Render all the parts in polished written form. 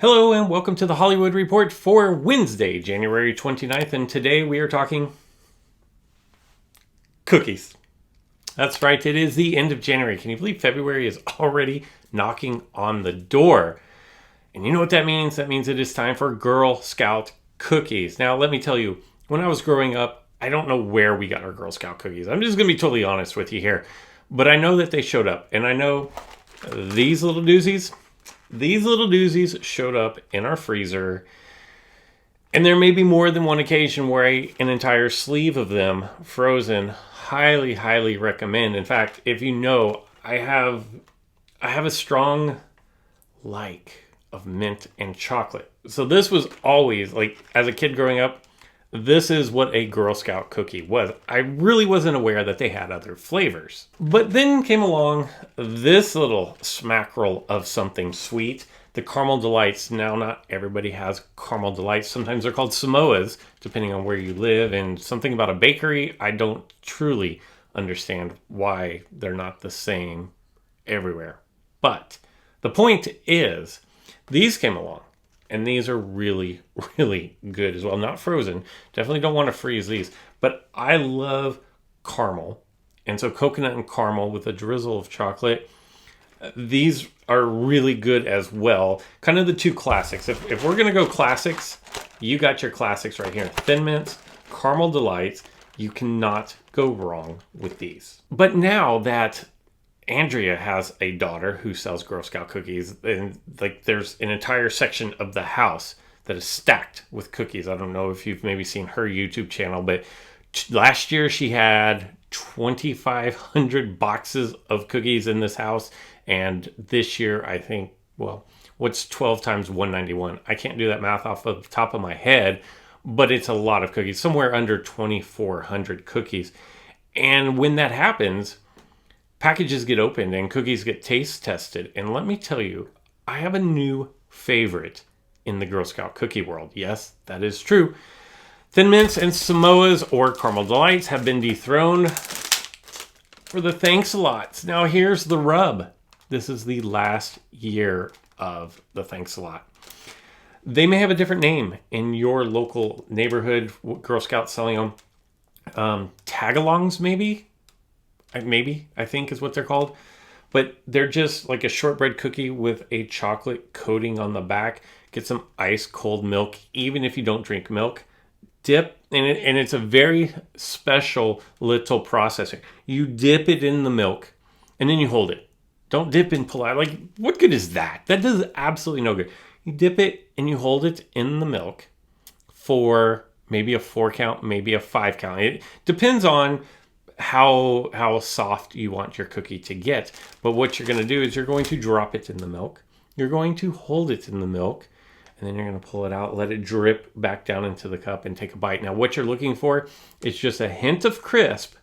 Hello and welcome to the Hollywood Report for Wednesday, January 29th, and today we are talking cookies. That's right, it is the end of January. Can you believe February is already knocking on the door? And you know what that means? That means it is time for Girl Scout cookies. Now, let me tell you, when I was growing up, I don't know where we got our Girl Scout cookies. I'm just going to be totally honest with you here. But I know that they showed up, and I know these little doozies showed up in our freezer, and there may be more than one occasion where an entire sleeve of them frozen. Highly recommend. In fact, if you know, I have a strong like of mint and chocolate. So this was always, like, as a kid growing up, this is what a Girl Scout cookie was. I really wasn't aware that they had other flavors. But then came along this little smackerel of something sweet, the Caramel Delights. Now, not everybody has Caramel Delights. Sometimes they're called Samoas, depending on where you live. And something about a bakery, I don't truly understand why they're not the same everywhere. But the point is, these came along. And these are really good as well. Not frozen. Definitely don't want to freeze these. But I love caramel. And so coconut and caramel with a drizzle of chocolate. These are really good as well. Kind of the two classics. If we're going to go classics, you got your classics right here. Thin Mints, Caramel Delights. You cannot go wrong with these. But now that Andrea has a daughter who sells Girl Scout cookies, and like there's an entire section of the house that is stacked with cookies. I don't know if you've maybe seen her YouTube channel, but last year she had 2,500 boxes of cookies in this house, and this year I think, well, what's 12 times 191? I can't do that math off the top of my head, but it's a lot of cookies, somewhere under 2,400 cookies. And when that happens, packages get opened and cookies get taste tested. And let me tell you, I have a new favorite in the Girl Scout cookie world. Yes, that is true. Thin Mints and Samoas or Caramel Delights have been dethroned for the Thanks-a-Lots. Now here's the rub. This is the last year of the Thanks-a-Lot. They may have a different name in your local neighborhood. Girl Scouts selling them. Tagalongs maybe? I think is what they're called. But they're just like a shortbread cookie with a chocolate coating on the back. Get some ice cold milk, even if you don't drink milk. Dip, and it's a very special little process. You dip it in the milk, and then you hold it. Don't dip and pull out. Like, what good is that? That does absolutely no good. You dip it, and you hold it in the milk for maybe a 4 count, maybe a 5 count. It depends on how soft you want your cookie to get. But what you're going to do is you're going to drop it in the milk. You're going to hold it in the milk, and then you're going to pull it out, let it drip back down into the cup, and take a bite. Now, what you're looking for is just a hint of crisp,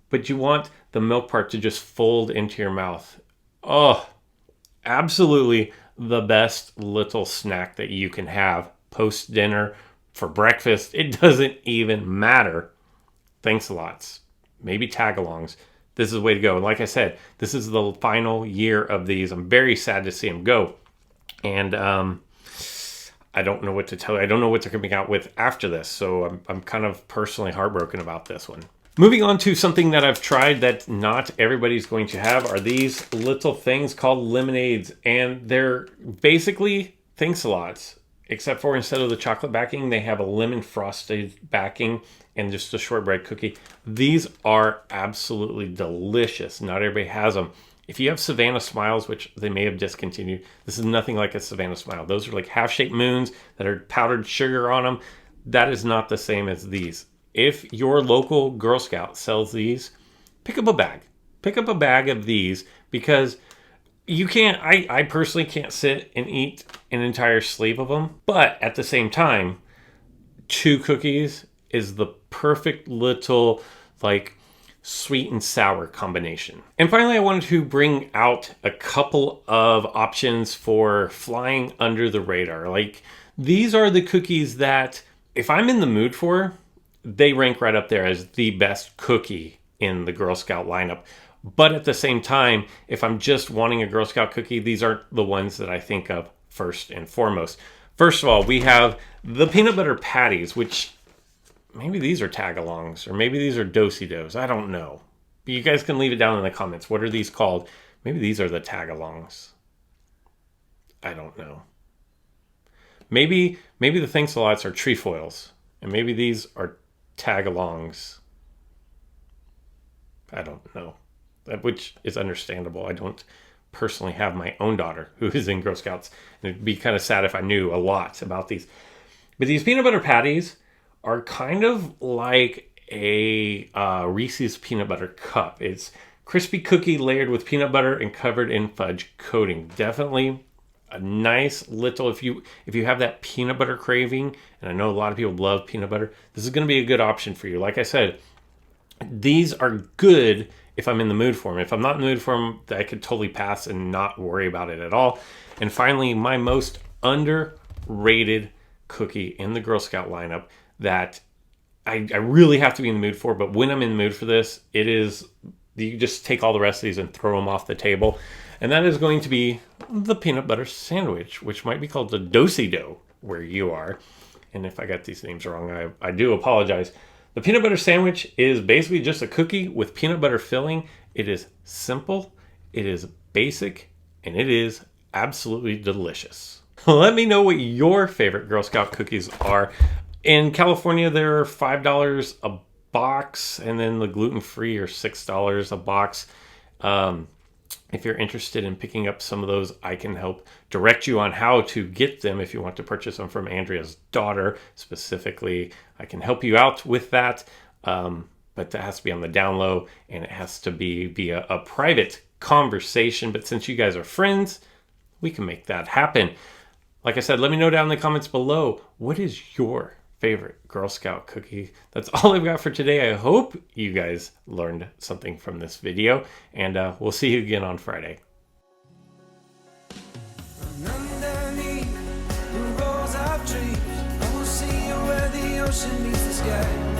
but you want the milk part to just fold into your mouth. Oh, absolutely the best little snack that you can have post-dinner, for breakfast. It doesn't even matter. Thanks-a-lots. Maybe tagalongs. This is the way to go. And like I said, this is the final year of these. I'm very sad to see them go. And I don't know what to tell you. I don't know what they're coming out with after this. So I'm kind of personally heartbroken about this one. Moving on to something that I've tried that not everybody's going to have are these little things called lemonades. And they're basically Thanks-a-lots, except for instead of the chocolate backing, they have a lemon frosted backing and just a shortbread cookie. These are absolutely delicious. Not everybody has them. If you have Savannah Smiles, which they may have discontinued, this is nothing like a Savannah Smile. Those are like half-shaped moons that are powdered sugar on them. That is not the same as these. If your local Girl Scout sells these, pick up a bag. Pick up a bag of these, because you can't, I personally can't sit and eat an entire sleeve of them. But at the same time, 2 cookies is the perfect little, like, sweet and sour combination. And finally, I wanted to bring out a couple of options for flying under the radar. Like, these are the cookies that, if I'm in the mood for, they rank right up there as the best cookie in the Girl Scout lineup. But at the same time, if I'm just wanting a Girl Scout cookie, these aren't the ones that I think of first and foremost. First of all, we have the peanut butter patties, which maybe these are tag-alongs or maybe these are do-si-dos. I don't know. But you guys can leave it down in the comments. What are these called? Maybe these are the tag-alongs. I don't know. Maybe the thanks-a-lots are trefoils, and maybe these are tag-alongs. I don't know, which is understandable. I don't personally have my own daughter who is in Girl Scouts, and it'd be kind of sad if I knew a lot about these. But these peanut butter patties are kind of like a Reese's peanut butter cup. It's crispy cookie layered with peanut butter and covered in fudge coating. Definitely a nice little, if you have that peanut butter craving, and I know a lot of people love peanut butter, this is going to be a good option for you. Like I said, these are good if I'm in the mood for them. If I'm not in the mood for them, I could totally pass and not worry about it at all. And finally, my most underrated cookie in the Girl Scout lineup that I really have to be in the mood for, but when I'm in the mood for this, it is, you just take all the rest of these and throw them off the table. And that is going to be the peanut butter sandwich, which might be called the do-si-do where you are. And if I got these names wrong, I do apologize. The peanut butter sandwich is basically just a cookie with peanut butter filling. It is simple, it is basic, and it is absolutely delicious. Let me know what your favorite Girl Scout cookies are. In California, they're $5 a box, and then the gluten-free are $6 a box. If you're interested in picking up some of those, I can help direct you on how to get them if you want to purchase them from Andrea's daughter specifically. I can help you out with that, but that has to be on the down low, and it has to be via a private conversation. But since you guys are friends, we can make that happen. Like I said, let me know down in the comments below, what is your favorite Girl Scout cookie? That's all I've got for today. I hope you guys learned something from this video, and we'll see you again on Friday. Underneath the rows of trees, I will see you where the ocean meets the sky.